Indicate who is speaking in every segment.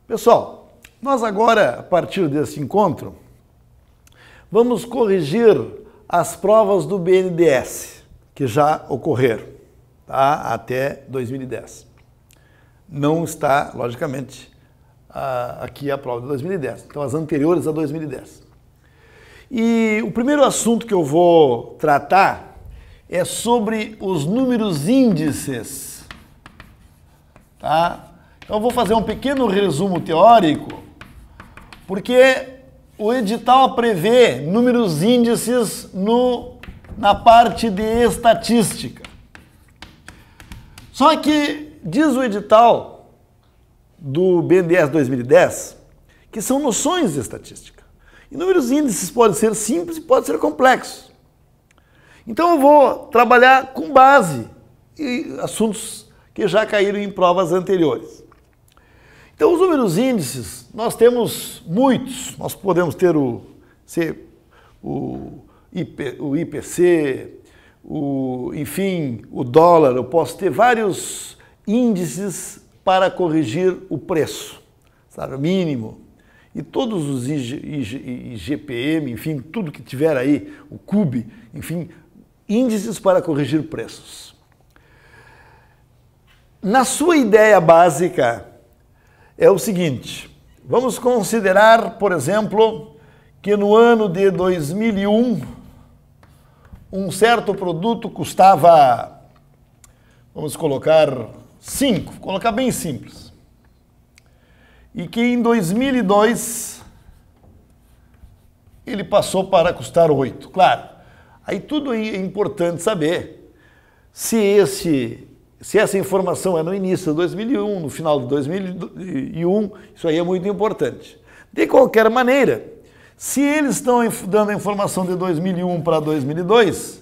Speaker 1: Pessoal, nós agora, a partir desse encontro, vamos corrigir as provas do BNDES, que já ocorreram, tá? Até 2010. Não está, logicamente, aqui a prova de 2010, então as anteriores a 2010. E o primeiro assunto que eu vou tratar é sobre os números índices, tá? Então eu vou fazer um pequeno resumo teórico, porque o edital prevê números índices na parte de estatística. Só que diz o edital do BNDES 2010 que são noções de estatística. E números índices podem ser simples e podem ser complexos. Então eu vou trabalhar com base em assuntos que já caíram em provas anteriores. Então os números índices, nós temos muitos. Nós podemos ter o IPC, enfim, o dólar. Eu posso ter vários índices para corrigir o preço, salário mínimo, e todos os IGPM, enfim, tudo que tiver aí, o CUB, enfim, índices para corrigir preços. Na sua ideia básica é o seguinte: vamos considerar, por exemplo, que no ano de 2001 um certo produto custava, vamos colocar 5, colocar bem simples. E que em 2002 ele passou para custar 8. Claro, aí tudo é importante saber se essa informação é no início de 2001, no final de 2001, isso aí é muito importante. De qualquer maneira, se eles estão dando a informação de 2001 para 2002,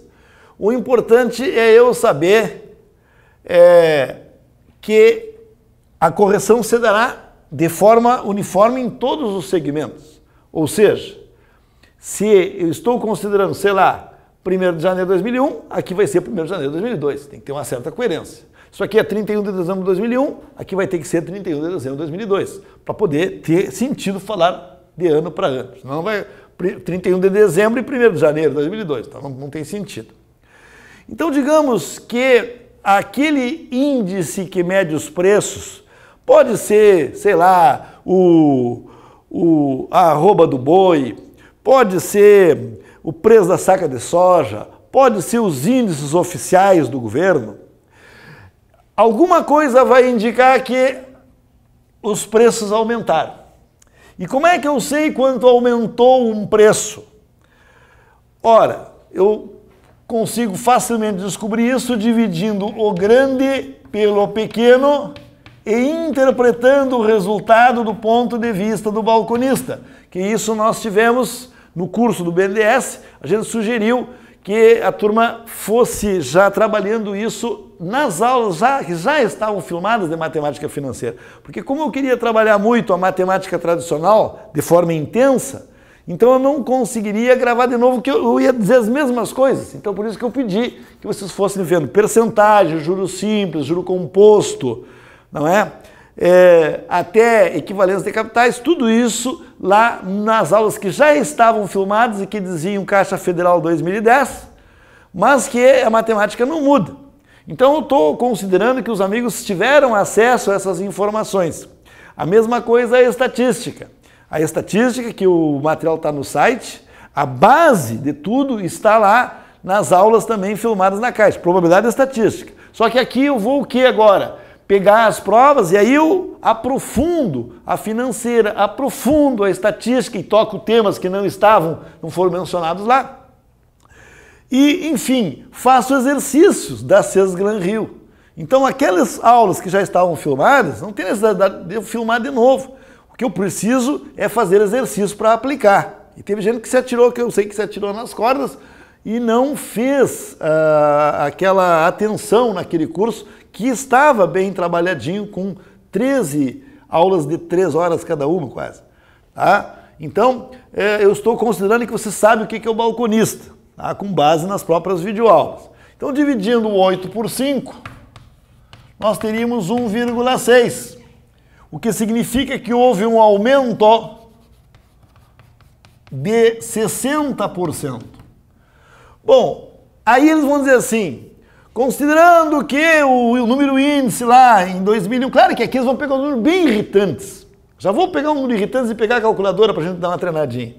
Speaker 1: o importante é eu saber que a correção se dará de forma uniforme em todos os segmentos. Ou seja, se eu estou considerando, sei lá, 1º de janeiro de 2001, aqui vai ser 1º de janeiro de 2002. Tem que ter uma certa coerência. Isso aqui é 31 de dezembro de 2001, aqui vai ter que ser 31 de dezembro de 2002, para poder ter sentido falar de ano para ano. Senão vai 31 de dezembro e 1º de janeiro de 2002, então não tem sentido. Então digamos que aquele índice que mede os preços pode ser, sei lá, a arroba do boi, pode ser o preço da saca de soja, pode ser os índices oficiais do governo. Alguma coisa vai indicar que os preços aumentaram. E como é que eu sei quanto aumentou um preço? Ora, eu consigo facilmente descobrir isso dividindo o grande pelo pequeno e interpretando o resultado do ponto de vista do balconista. Que isso nós tivemos no curso do BNDES, a gente sugeriu que a turma fosse já trabalhando isso nas aulas que já estavam filmadas de matemática financeira. Porque como eu queria trabalhar muito a matemática tradicional de forma intensa, então eu não conseguiria gravar de novo, que eu ia dizer as mesmas coisas. Então por isso que eu pedi que vocês fossem vendo percentagem, juro simples, juro composto, não é? Até equivalência de capitais, tudo isso lá nas aulas que já estavam filmadas e que diziam Caixa Federal 2010, mas que a matemática não muda. Então eu estou considerando que os amigos tiveram acesso a essas informações. A mesma coisa é a estatística. A estatística, que o material está no site, a base de tudo está lá nas aulas também filmadas na Caixa, probabilidade estatística. Só que aqui eu vou o que agora? Pegar as provas e aí eu aprofundo a financeira, aprofundo a estatística e toco temas que não foram mencionados lá. E, enfim, faço exercícios da CES Gran Rio. Então, aquelas aulas que já estavam filmadas, não tem necessidade de eu filmar de novo. O que eu preciso é fazer exercício para aplicar. E teve gente que se atirou, que eu sei que se atirou nas cordas e não fez aquela atenção naquele curso que estava bem trabalhadinho, com 13 aulas de 3 horas cada uma, quase. Tá? Então, eu estou considerando que você sabe o que é o balconista, tá? Com base nas próprias videoaulas. Então, dividindo o 8 por 5, nós teríamos 1,6. o que significa que houve um aumento de 60%. Bom, aí eles vão dizer assim, considerando que o número índice lá em 2001, claro que aqui eles vão pegar um número bem irritantes. Já vou pegar um número irritante e pegar a calculadora para a gente dar uma treinadinha.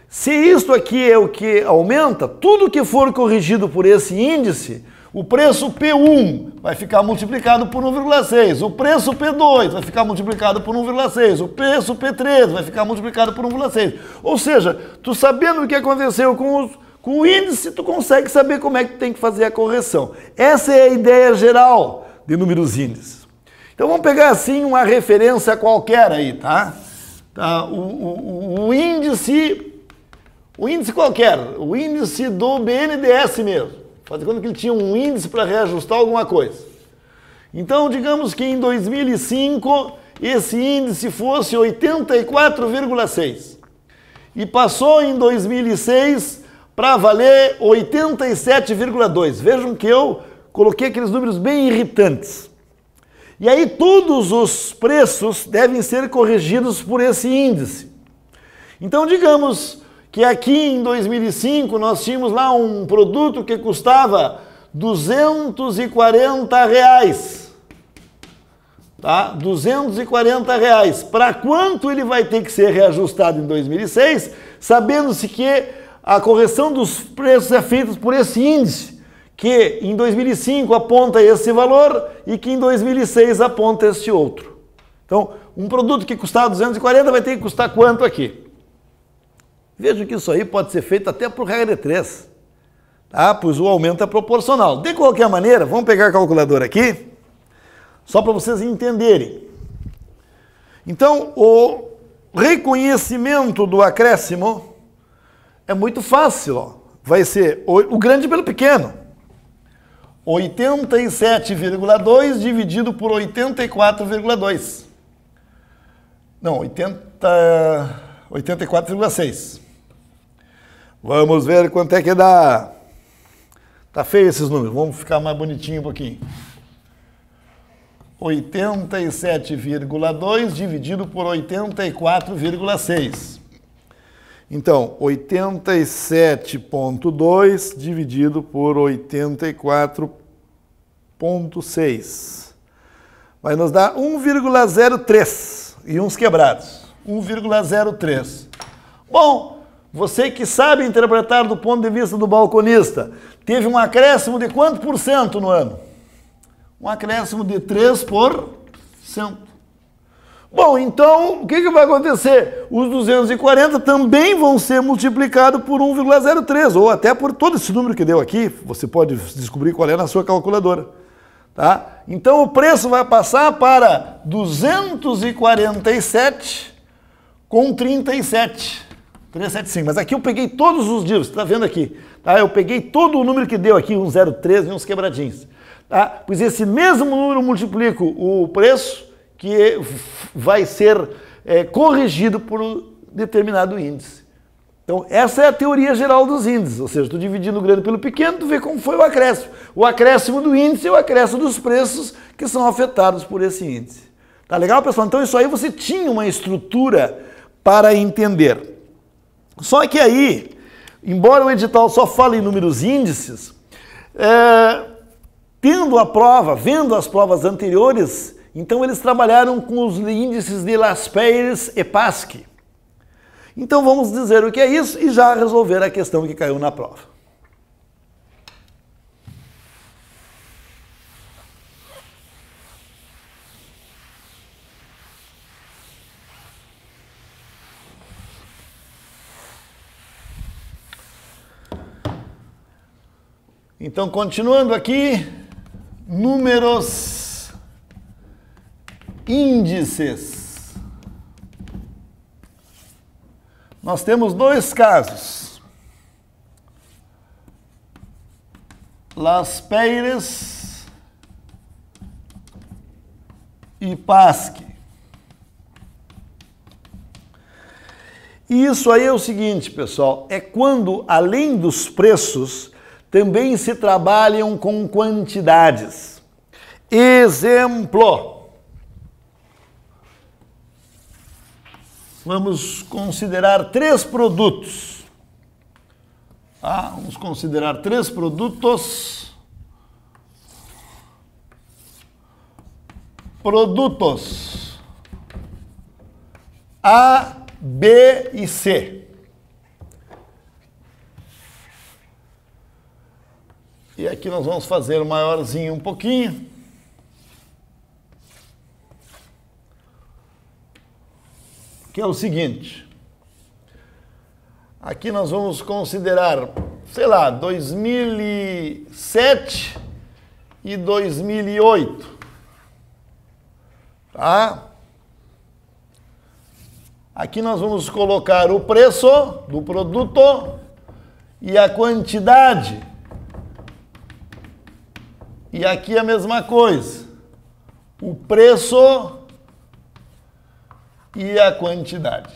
Speaker 1: Se isto aqui é o que aumenta, tudo que for corrigido por esse índice, o preço P1 vai ficar multiplicado por 1,6, o preço P2 vai ficar multiplicado por 1,6, o preço P3 vai ficar multiplicado por 1,6. Ou seja, tu sabendo o que aconteceu com o índice, tu consegue saber como é que tem que fazer a correção. Essa é a ideia geral de números índices. Então vamos pegar assim uma referência qualquer aí, tá? O índice qualquer, o índice do BNDES mesmo. Faz quando que ele tinha um índice para reajustar alguma coisa. Então, digamos que em 2005 esse índice fosse 84,6 e passou em 2006 para valer 87,2. Vejam que eu coloquei aqueles números bem irritantes. E aí todos os preços devem ser corrigidos por esse índice. Então, digamos que aqui em 2005 nós tínhamos lá um produto que custava R$240. Tá? R$240. Para quanto ele vai ter que ser reajustado em 2006, sabendo-se que a correção dos preços é feita por esse índice, que em 2005 aponta esse valor e que em 2006 aponta este outro. Então, um produto que custava 240 vai ter que custar quanto aqui? Veja que isso aí pode ser feito até por regra de 3, tá? Pois o aumento é proporcional. De qualquer maneira, vamos pegar a calculadora aqui, só para vocês entenderem. Então, o reconhecimento do acréscimo é muito fácil, ó. Vai ser o grande pelo pequeno. 87,2 dividido por 84,2. Não, 84,6. Vamos ver quanto é que dá. Tá feio esses números, vamos ficar mais bonitinho um pouquinho. 87,2 dividido por 84,6. Então, 87,2 dividido por 84,6. Vai nos dar 1,03 e uns quebrados. 1,03. Bom, você que sabe interpretar do ponto de vista do balconista, teve um acréscimo de quanto por cento no ano? Um acréscimo de 3%. Bom, então, o que vai acontecer? Os 240 também vão ser multiplicados por 1,03, ou até por todo esse número que deu aqui, você pode descobrir qual é na sua calculadora. Tá? Então, o preço vai passar para 247,37. 375. Mas aqui eu peguei todos os dígitos, está vendo aqui? Tá? Eu peguei todo o número que deu aqui, 1,03 e uns quebradinhos. Tá? Pois esse mesmo número multiplico o preço que vai ser corrigido por um determinado índice. Então, essa é a teoria geral dos índices, ou seja, tu dividindo o grande pelo pequeno, tu vê como foi o acréscimo. O acréscimo do índice é o acréscimo dos preços que são afetados por esse índice. Tá legal, pessoal? Então, isso aí você tinha uma estrutura para entender. Só que aí, embora o edital só fale em números índices, tendo a prova, vendo as provas anteriores, então eles trabalharam com os índices de Laspeyres e Pasky. Então vamos dizer o que é isso e já resolver a questão que caiu na prova. Então, continuando aqui, números índices. Nós temos dois casos. Laspeyres e Pasky. E isso aí é o seguinte, pessoal, é quando, além dos preços, também se trabalham com quantidades. Exemplo. vamos considerar 3 produtos. Tá? Vamos considerar 3 produtos. Produtos A, B e C. E aqui nós vamos fazer maiorzinho um pouquinho. Que é o seguinte. Aqui nós vamos considerar, sei lá, 2007 e 2008. Tá? Aqui nós vamos colocar o preço do produto e a quantidade. E aqui a mesma coisa. O preço e a quantidade.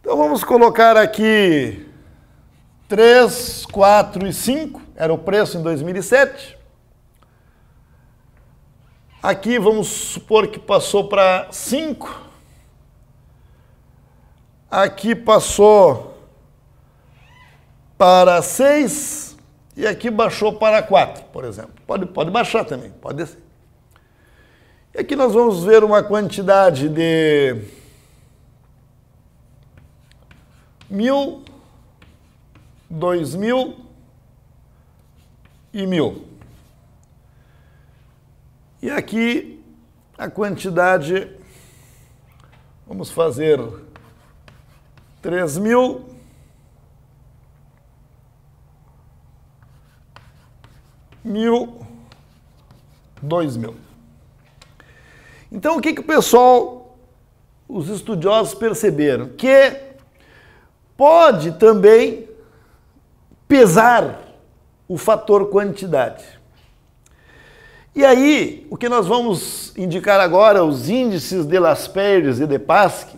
Speaker 1: Então vamos colocar aqui 3, 4 e 5. Era o preço em 2007. Aqui vamos supor que passou para 5. Aqui passou para 6. E aqui baixou para 4, por exemplo. Pode baixar também, pode descer. E aqui nós vamos ver uma quantidade de 1.000, 2.000 e 1.000. E aqui a quantidade, vamos fazer 3.000, 1.000, 2.000. Então, o que o pessoal, os estudiosos perceberam? Que pode também pesar o fator quantidade. E aí, o que nós vamos indicar agora, os índices de Las Peyres e de Pasque,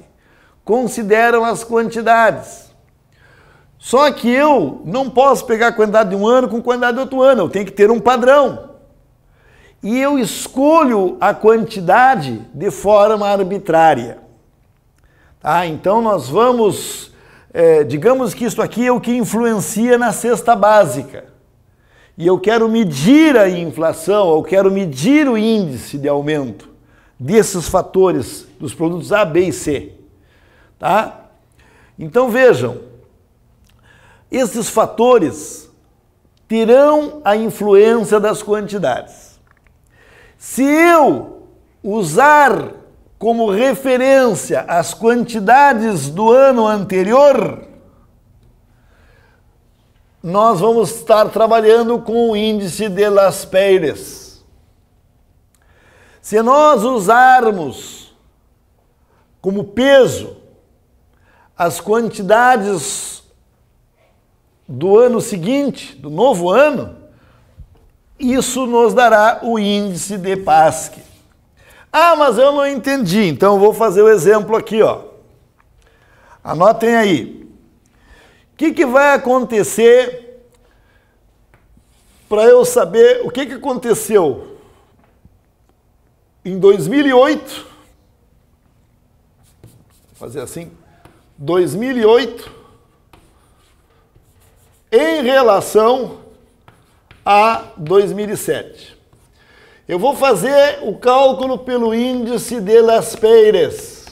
Speaker 1: consideram as quantidades. Só que eu não posso pegar a quantidade de um ano com a quantidade de outro ano, eu tenho que ter um padrão. E eu escolho a quantidade de forma arbitrária. Tá? Então nós vamos, digamos que isso aqui é o que influencia na cesta básica. E eu quero medir a inflação, eu quero medir o índice de aumento desses fatores, dos produtos A, B e C. Tá? Então vejam, esses fatores terão a influência das quantidades. Se eu usar como referência as quantidades do ano anterior, nós vamos estar trabalhando com o índice de Las Peyres. Se nós usarmos como peso as quantidades do ano seguinte, do novo ano, isso nos dará o índice de Pasque. Ah, mas eu não entendi, então eu vou fazer o exemplo aqui, ó. Anotem aí. O que vai acontecer para eu saber o que aconteceu em 2008? Vou fazer assim. 2008 em relação a 2007. Eu vou fazer o cálculo pelo índice de Las Peyres.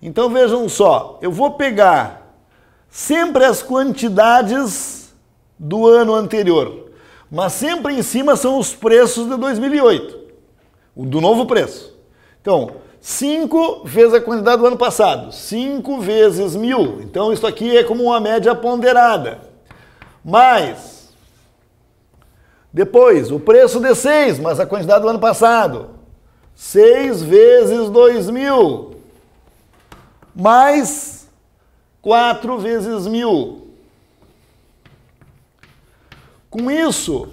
Speaker 1: Então vejam só, eu vou pegar sempre as quantidades do ano anterior, mas sempre em cima são os preços de 2008, do novo preço. Então, 5 vezes a quantidade do ano passado, 5 vezes 1.000, então isso aqui é como uma média ponderada. Mais, depois, o preço de 6, mas a quantidade do ano passado, 6 vezes 2.000, mais 4 vezes 1.000. Com isso,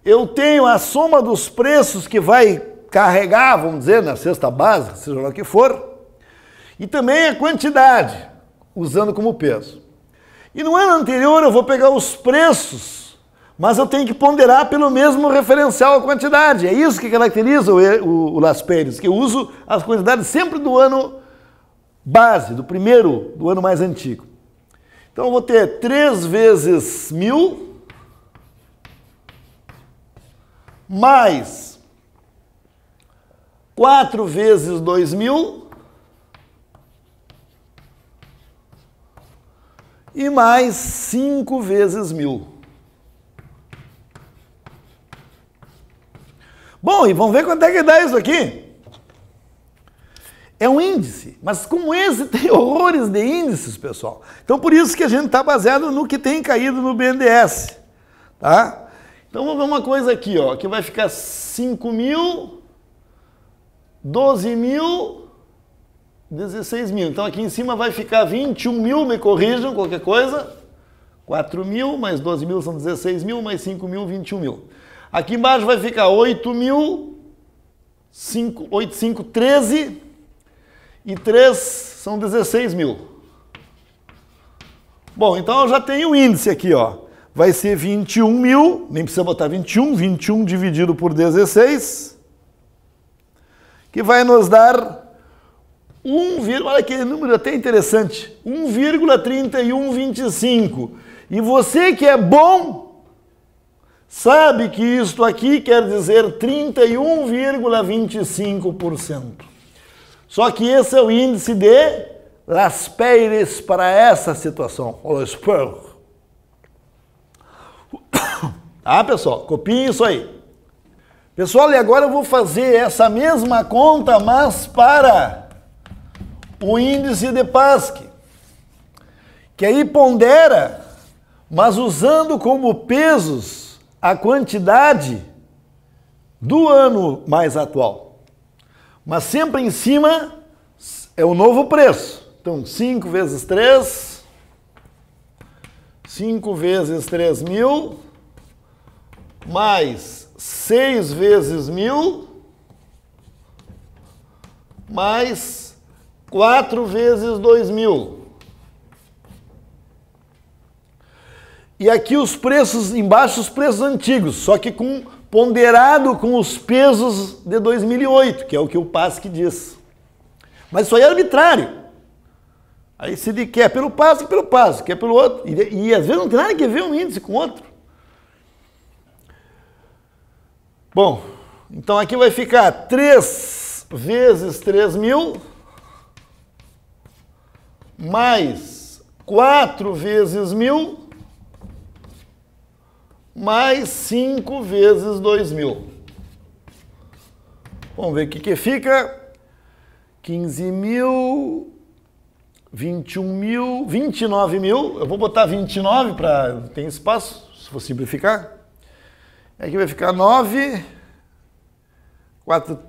Speaker 1: eu tenho a soma dos preços que vai carregar, vamos dizer, na cesta básica, seja lá o que for, e também a quantidade, usando como peso. E no ano anterior eu vou pegar os preços, mas eu tenho que ponderar pelo mesmo referencial a quantidade. É isso que caracteriza o Las Pérez, que eu uso as quantidades sempre do ano base, do ano mais antigo. Então eu vou ter 3 vezes 1000 mais 4 vezes 2000 e mais 5 vezes 1000. Bom, e vamos ver quanto é que dá isso aqui. É um índice, mas como esse tem horrores de índices, pessoal. Então por isso que a gente está baseado no que tem caído no BNDES, tá? Então vamos ver uma coisa aqui, ó, que vai ficar 5.000, 12.000, 16.000. Então aqui em cima vai ficar 21.000, me corrijam qualquer coisa. 4.000 mais 12.000 são 16.000, mais 5.000, 21.000. Aqui embaixo vai ficar 8.000, 8, 5, 13 e 3 são 16.000. Bom, então eu já tenho o índice aqui, ó. Vai ser 21.000, nem precisa botar 21 dividido por 16, que vai nos dar olha que número até interessante, 1,3125. E você que é bom, sabe que isto aqui quer dizer 31,25%. Só que esse é o índice de Las Pérez para essa situação. Tá, pessoal? Copiem isso aí. Pessoal, e agora eu vou fazer essa mesma conta, mas para o índice de Pasque, que aí pondera, mas usando como pesos a quantidade do ano mais atual. Mas sempre em cima é o novo preço. Então, 5 vezes 3, 5 vezes 3.000, mais 6 vezes 1.000, mais 4 vezes 2.000. E aqui os preços, embaixo os preços antigos, só que ponderado com os pesos de 2008, que é o que o Pasque diz. Mas isso aí é arbitrário. Aí se ele quer pelo Pasque, quer pelo outro. E às vezes não tem nada que ver um índice com o outro. Bom, então aqui vai ficar 3 vezes 3.000 mais 4 vezes 1.000 mais 5 vezes 2.000. Vamos ver o que fica. 15.000, 21.000, 29.000. Eu vou botar 29 para ter espaço, se for simplificar. Aqui vai ficar 9, 4,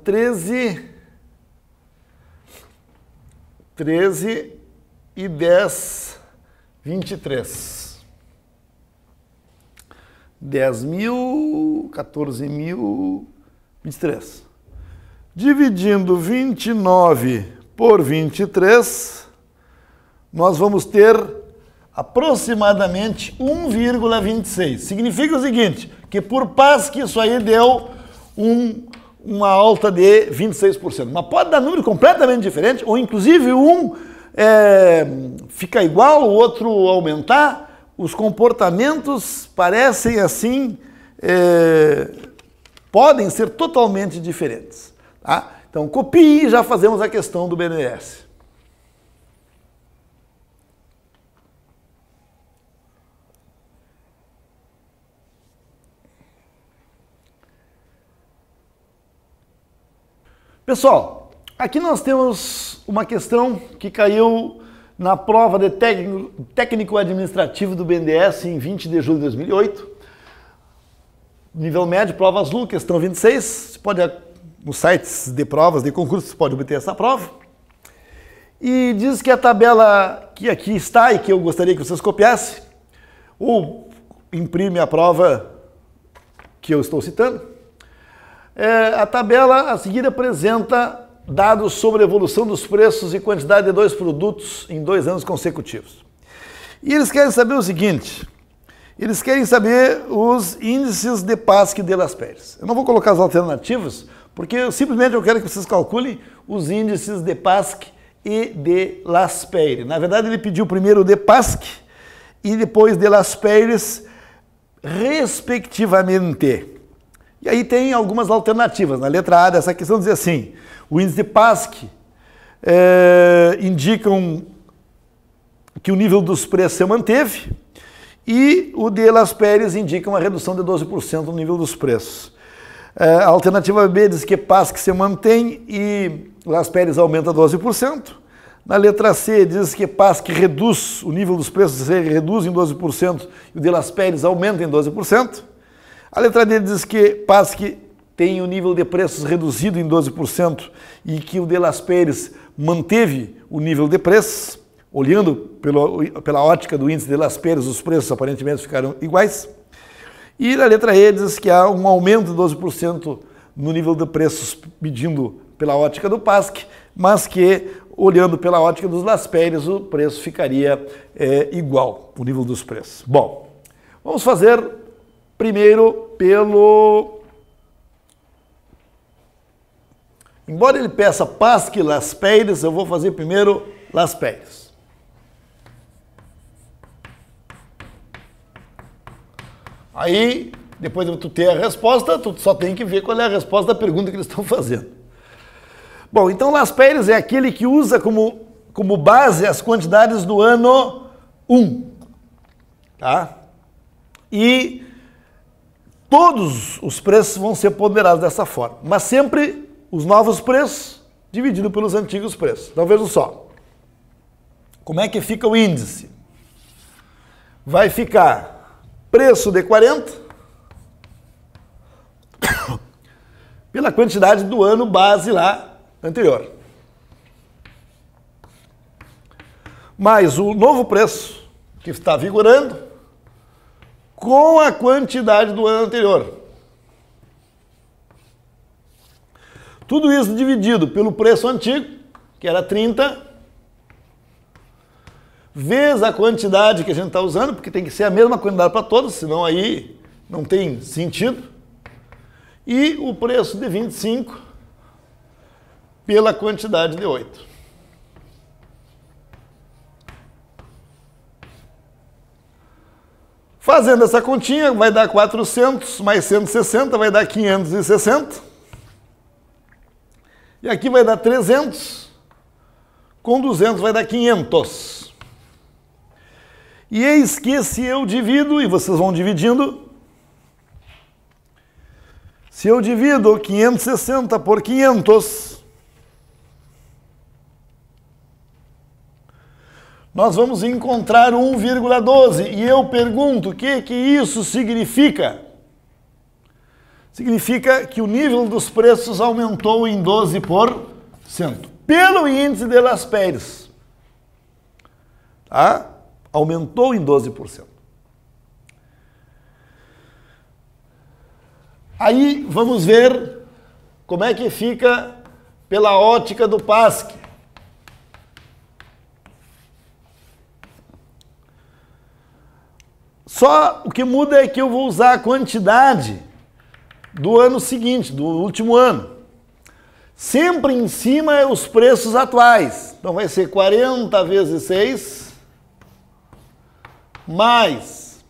Speaker 1: 13, 13 e 10, 23. 10.000, 14.000, 23. Dividindo 29 por 23, nós vamos ter aproximadamente 1,26. Significa o seguinte, que por Pasque isso aí deu uma alta de 26%. Mas pode dar número completamente diferente, ou inclusive fica igual, o outro aumentar. Os comportamentos parecem assim, podem ser totalmente diferentes. Tá? Então copie e já fazemos a questão do BNDES. Pessoal, aqui nós temos uma questão que caiu na prova de técnico administrativo do BNDES em 20 de julho de 2008. Nível médio, prova azul, questão 26. Você pode, nos sites de provas, de concursos, você pode obter essa prova. E diz que a tabela que aqui está e que eu gostaria que vocês copiassem, ou imprime a prova que eu estou citando. A tabela a seguir apresenta dados sobre a evolução dos preços e quantidade de 2 produtos em 2 anos consecutivos. E eles querem saber o seguinte, Eles querem saber os índices de Pasque de Las Peyres. Eu não vou colocar as alternativas, porque simplesmente eu quero que vocês calculem os índices de Pasque e de Las Peyres. Na verdade, ele pediu primeiro de Pasque e depois de Las Peyres, respectivamente. E aí tem algumas alternativas. Na letra A dessa questão diz assim, o índice de Pasque indicam que o nível dos preços se manteve e o de Las Peyres indica uma redução de 12% no nível dos preços. A alternativa B diz que Pasque se mantém e Las Peyres aumenta 12%. Na letra C diz que Pasque reduz, o nível dos preços se reduz em 12% e o de Las Peyres aumenta em 12%. A letra D diz que Pasque tem o nível de preços reduzido em 12% e que o de Las Peyres manteve o nível de preços. Olhando pela ótica do índice de Las Peyres, os preços aparentemente ficaram iguais. E na letra E diz que há um aumento de 12% no nível de preços medindo pela ótica do Pasque, mas que, olhando pela ótica dos Las Peyres, o preço ficaria igual, o nível dos preços. Bom, vamos fazer primeiro pelo... Embora ele peça Pasque e Las Peyres, eu vou fazer primeiro Las Peyres. Aí, depois de tu ter a resposta, tu só tem que ver qual é a resposta da pergunta que eles estão fazendo. Bom, então Las Peyres é aquele que usa como base as quantidades do ano 1. Tá? E todos os preços vão ser ponderados dessa forma, mas sempre os novos preços dividido pelos antigos preços. Então vejam só, como é que fica o índice? Vai ficar preço de 40 pela quantidade do ano base lá anterior. Mais o novo preço que está vigorando com a quantidade do ano anterior. Tudo isso dividido pelo preço antigo, que era 30, vezes a quantidade que a gente está usando, porque tem que ser a mesma quantidade para todos, senão aí não tem sentido. E o preço de 25 pela quantidade de 8. Fazendo essa continha, vai dar 400 mais 160, vai dar 560. E aqui vai dar 300, com 200 vai dar 500. E eis que se eu divido, e vocês vão dividindo, se eu divido 560 por 500, nós vamos encontrar 1,12. E eu pergunto, o que isso significa? Significa que o nível dos preços aumentou em 12%. Pelo índice de Las Peyres. Tá? Aumentou em 12%. Aí vamos ver como é que fica pela ótica do Pasque. Só o que muda é que eu vou usar a quantidade do ano seguinte, do último ano. Sempre em cima é os preços atuais. Então vai ser 40 vezes 6 mais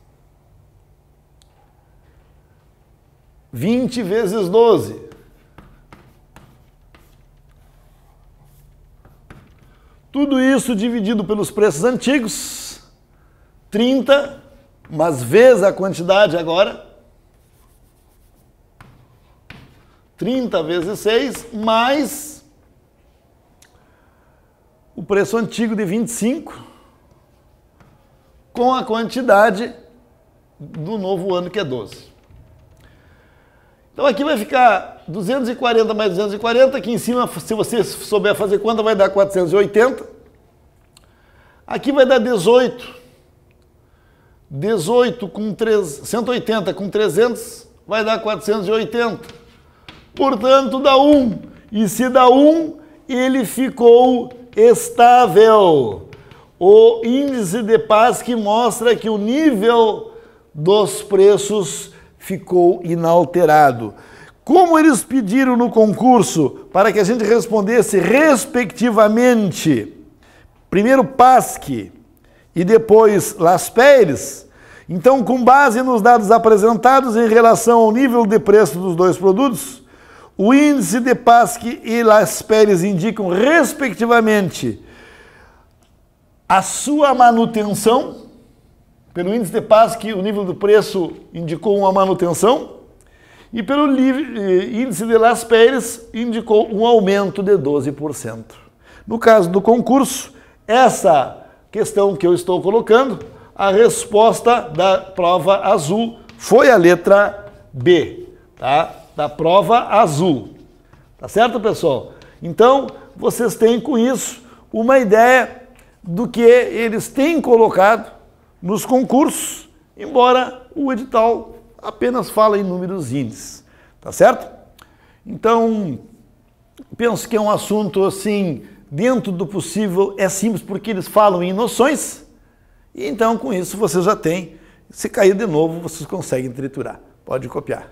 Speaker 1: 20 vezes 12. Tudo isso dividido pelos preços antigos, 30, mas vezes a quantidade agora, 30 vezes 6, mais o preço antigo de 25, com a quantidade do novo ano, que é 12. Então aqui vai ficar 240 mais 240, aqui em cima, se você souber fazer conta, vai dar 480. Aqui vai dar 18. 18 com 180 com 300 vai dar 480. Portanto, dá 1. E se dá 1, ele ficou estável. O índice de Pasque mostra que o nível dos preços ficou inalterado. Como eles pediram no concurso para que a gente respondesse respectivamente, primeiro PASC e depois Las-Peyres, então, com base nos dados apresentados em relação ao nível de preço dos dois produtos, o índice de PASC e Las-Peyres indicam, respectivamente, a sua manutenção. Pelo índice de PASC, o nível do preço indicou uma manutenção, e pelo índice de Las-Peyres indicou um aumento de 12%. No caso do concurso, essa questão que eu estou colocando, a resposta da prova azul foi a letra B, tá? Da prova azul. Tá certo, pessoal? Então, vocês têm com isso uma ideia do que eles têm colocado nos concursos, embora o edital apenas fala em números índices. Tá certo? Então, penso que é um assunto assim, dentro do possível, é simples porque eles falam em noções, e então com isso vocês já têm. Se cair de novo, vocês conseguem triturar. Pode copiar.